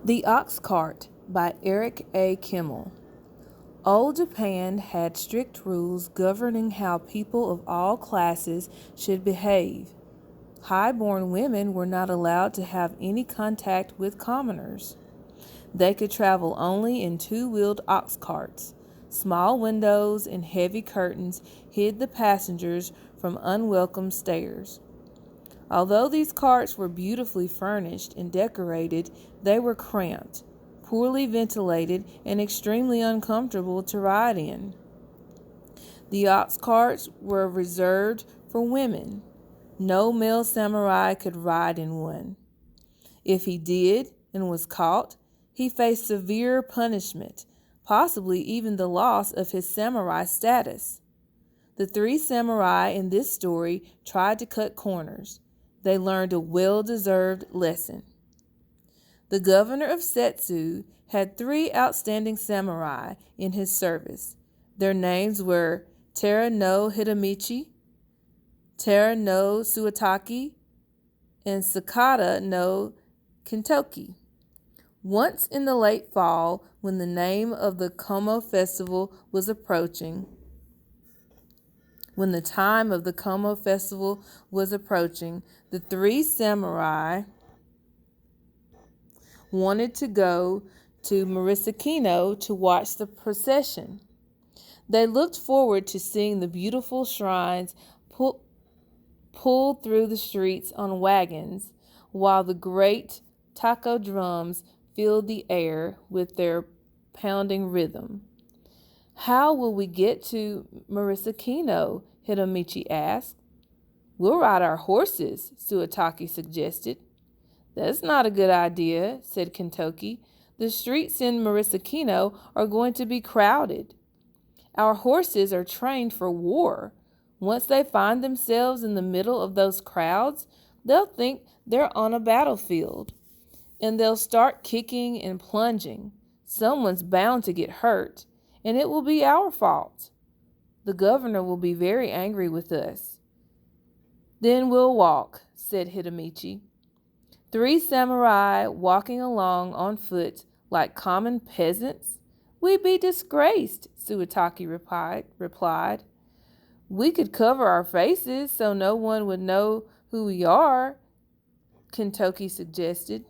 The Oxcart by Eric A. Kimmel. Old Japan had strict rules governing how people of all classes should behave. High-born women were not allowed to have any contact with commoners. They could travel only in two-wheeled ox carts. Small windows and heavy curtains hid the passengers from unwelcome stares. Although these carts were beautifully furnished and decorated, they were cramped, poorly ventilated, and extremely uncomfortable to ride in. The ox carts were reserved for women. No male samurai could ride in one. If he did and was caught, he faced severe punishment, possibly even the loss of his samurai status. The three samurai in this story tried to cut corners. They learned a well-deserved lesson. The governor of Setsu had three outstanding samurai in his service. Their names were Tera no Hidemichi, Tera no Suetaki, and Sakata no Kintoki. Once in the late fall, when the name of the Como festival was approaching, the three samurai wanted to go to Marisakino to watch the procession. They looked forward to seeing the beautiful shrines pulled through the streets on wagons, while the great taiko drums filled the air with their pounding rhythm. "How will we get to Marisakino?" Hidemichi asked. "We'll ride our horses," Suetaki suggested. "That's not a good idea," said Kintoki. "The streets in Marisakino are going to be crowded. Our horses are trained for war. Once they find themselves in the middle of those crowds, they'll think they're on a battlefield, and they'll start kicking and plunging. Someone's bound to get hurt, and it will be our fault. The governor will be very angry with us." "Then we'll walk," said Hidemichi. Three samurai walking along on foot like common peasants? "We'd be disgraced," Suetaki replied. "We could cover our faces so no one would know who we are," Kintoki suggested.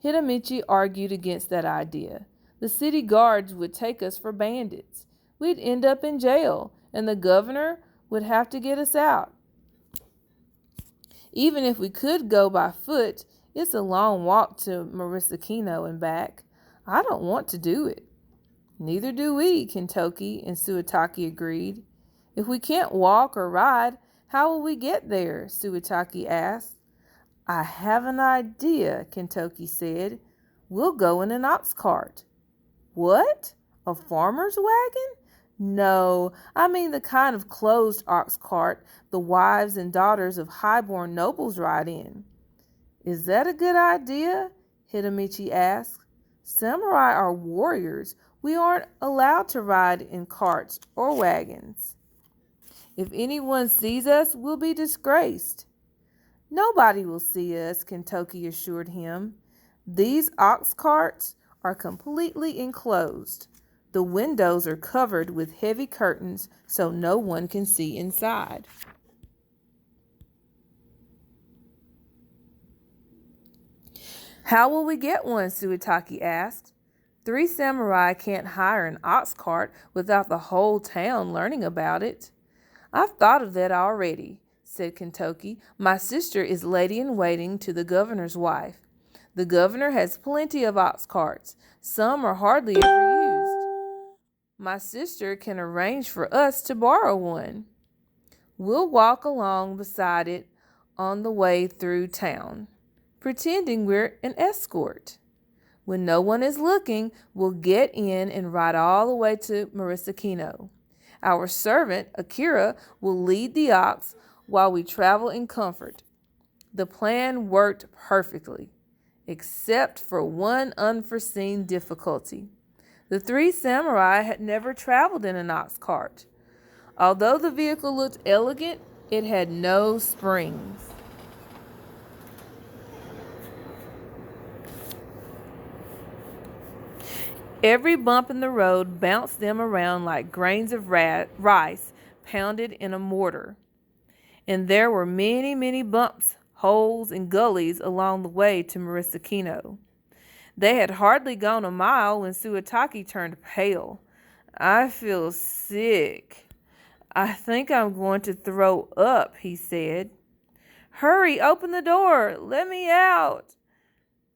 Hidemichi argued against that idea. "The city guards would take us for bandits. We'd end up in jail, and the governor would have to get us out. Even if we could go by foot, it's a long walk to Marisakino and back. I don't want to do it." "Neither do we," Kintoki and Suetaki agreed. "If we can't walk or ride, how will we get there?" Suetaki asked. "I have an idea," Kintoki said. "We'll go in an ox cart." "What? A farmer's wagon?" "No, I mean the kind of closed ox cart the wives and daughters of high-born nobles ride in." "Is that a good idea?" Hidemichi asked. "Samurai are warriors. We aren't allowed to ride in carts or wagons. If anyone sees us, we'll be disgraced." "Nobody will see us," Kintoki assured him. "These ox carts are completely enclosed. The windows are covered with heavy curtains so no one can see inside." "How will we get one?" Suetaki asked. "Three samurai can't hire an ox cart without the whole town learning about it." "I've thought of that already," said Kintoki. "My sister is lady-in-waiting to the governor's wife. The governor has plenty of ox carts. Some are hardly ever used. My sister can arrange for us to borrow one. We'll walk along beside it on the way through town, pretending we're an escort. When no one is looking, we'll get in and ride all the way to Marisakino. Our servant, Akira, will lead the ox while we travel in comfort." The plan worked perfectly, except for one unforeseen difficulty. The three samurai had never traveled in an ox cart. Although the vehicle looked elegant, it had no springs. Every bump in the road bounced them around like grains of rice pounded in a mortar. And there were many, many bumps, holes, and gullies along the way to Marissakino. They had hardly gone a mile when Suataki turned pale. "I feel sick. I think I'm going to throw up," he said. "Hurry, open the door. Let me out."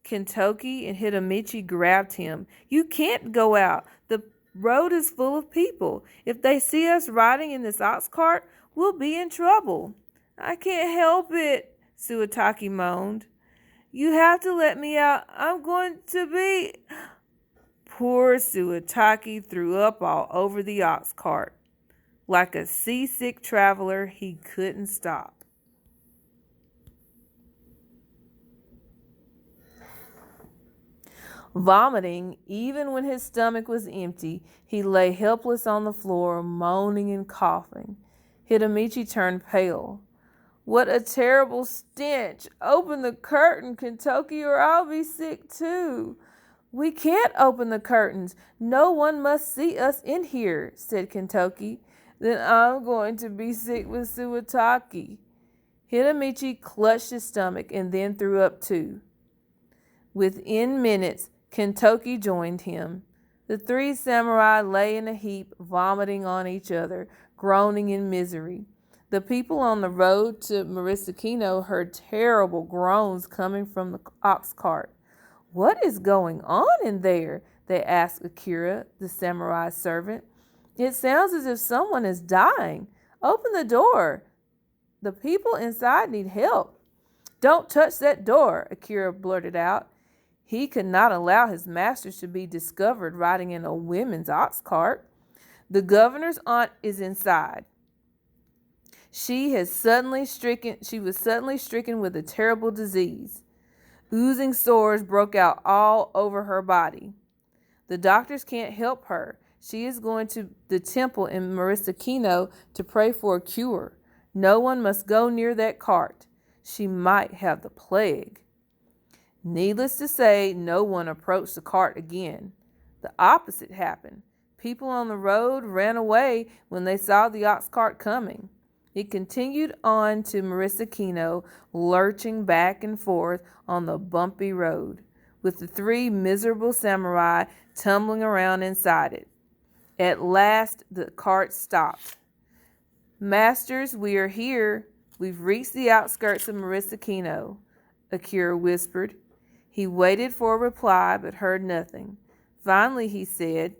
Kentucky and Hidemichi grabbed him. "You can't go out. The road is full of people. If they see us riding in this ox cart, we'll be in trouble." "I can't help it," Suataki moaned. "You have to let me out. I'm going to be—" Poor Suataki threw up all over the ox cart. Like a seasick traveler, he couldn't stop. Vomiting, even when his stomach was empty, he lay helpless on the floor, moaning and coughing. Hidemichi turned pale. "What a terrible stench! Open the curtain, Kentucky, or I'll be sick too." "We can't open the curtains. No one must see us in here," said Kentucky. "Then I'm going to be sick with Suataki." Hidemichi clutched his stomach and then threw up too. Within minutes, Kentucky joined him. The three samurai lay in a heap, vomiting on each other, groaning in misery. The people on the road to Marissakino heard terrible groans coming from the ox cart. "What is going on in there?" they asked Akira, the samurai servant. "It sounds as if someone is dying. Open the door. The people inside need help." "Don't touch that door," Akira blurted out. He could not allow his masters to be discovered riding in a women's ox cart. "The governor's aunt is inside. She was suddenly stricken with a terrible disease. Oozing sores broke out all over her body. The doctors can't help her. She is going to the temple in Marissakino to pray for a cure. No one must go near that cart. She might have the plague." Needless to say, no one approached the cart again. The opposite happened. People on the road ran away when they saw the ox cart coming. It continued on to Marissakino, lurching back and forth on the bumpy road, with the three miserable samurai tumbling around inside it. At last, the cart stopped. "Masters, we are here. We've reached the outskirts of Marissakino," Akira whispered. He waited for a reply, but heard nothing. Finally, he said,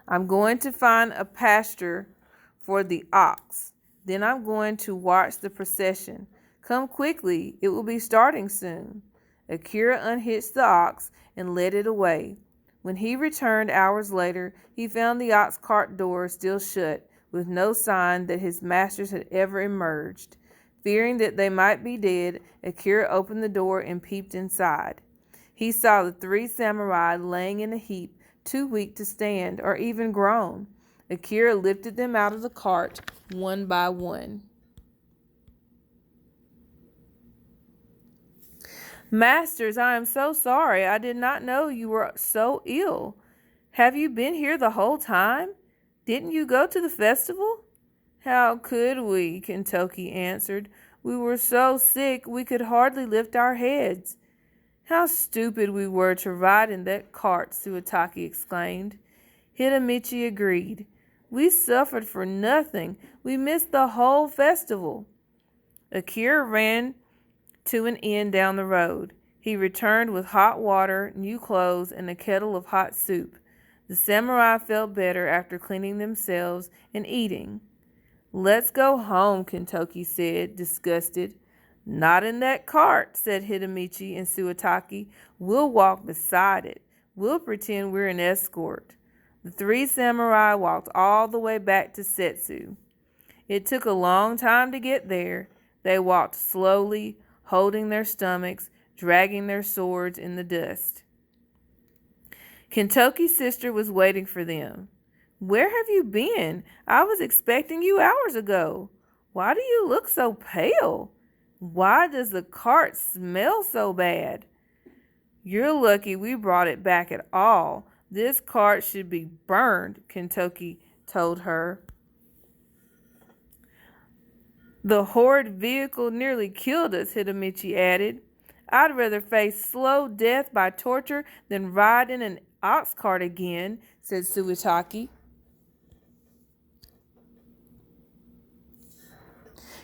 "I'm going to find a pasture for the ox. Then I'm going to watch the procession. Come quickly, it will be starting soon." Akira unhitched the ox and led it away. When he returned hours later, he found the ox cart door still shut, with no sign that his masters had ever emerged. Fearing that they might be dead, Akira opened the door and peeped inside. He saw the three samurai laying in a heap, too weak to stand or even groan. Akira lifted them out of the cart one by one. "Masters, I am so sorry. I did not know you were so ill. Have you been here the whole time? Didn't you go to the festival?" "How could we?" Kentucky answered. "We were so sick we could hardly lift our heads." "How stupid we were to ride in that cart," Suataki exclaimed. Hidemichi agreed. "We suffered for nothing. We missed the whole festival." Akira ran to an inn down the road. He returned with hot water, new clothes, and a kettle of hot soup. The samurai felt better after cleaning themselves and eating. "Let's go home," Kentucky said, disgusted. "Not in that cart," said Hidemichi and Suataki. "We'll walk beside it. We'll pretend we're an escort." The three samurai walked all the way back to Setsu. It took a long time to get there. They walked slowly, holding their stomachs, dragging their swords in the dust. Kentucky's sister was waiting for them. "Where have you been? I was expecting you hours ago. Why do you look so pale? Why does the cart smell so bad?" You're lucky we brought it back at all. This cart should be burned, Kentucky told her. The horrid vehicle nearly killed us, Hitamichi added. I'd rather face slow death by torture than ride in an ox cart again, said Suetake.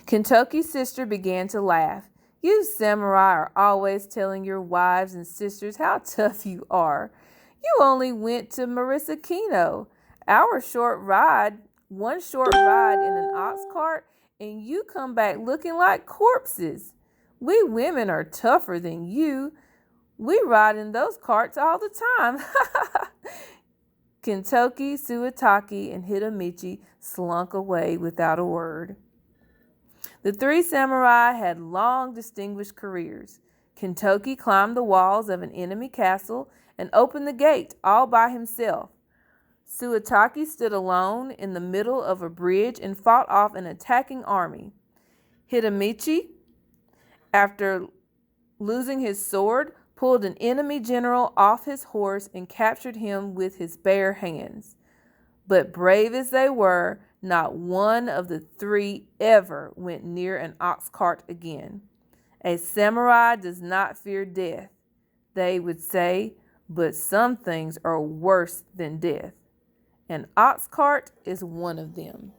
Kentucky's sister began to laugh. You samurai are always telling your wives and sisters how tough you are. You only went to Marisakino. One short ride in an ox cart, and you come back looking like corpses. We women are tougher than you. We ride in those carts all the time. Kentucky, Suetake, and Hitamichi slunk away without a word. The three samurai had long, distinguished careers. Kentucky climbed the walls of an enemy castle and opened the gate all by himself. Suetake stood alone in the middle of a bridge and fought off an attacking army. Hitamichi, after losing his sword, pulled an enemy general off his horse and captured him with his bare hands. But brave as they were, not one of the three ever went near an ox cart again. A samurai does not fear death, they would say, but some things are worse than death. An ox cart is one of them.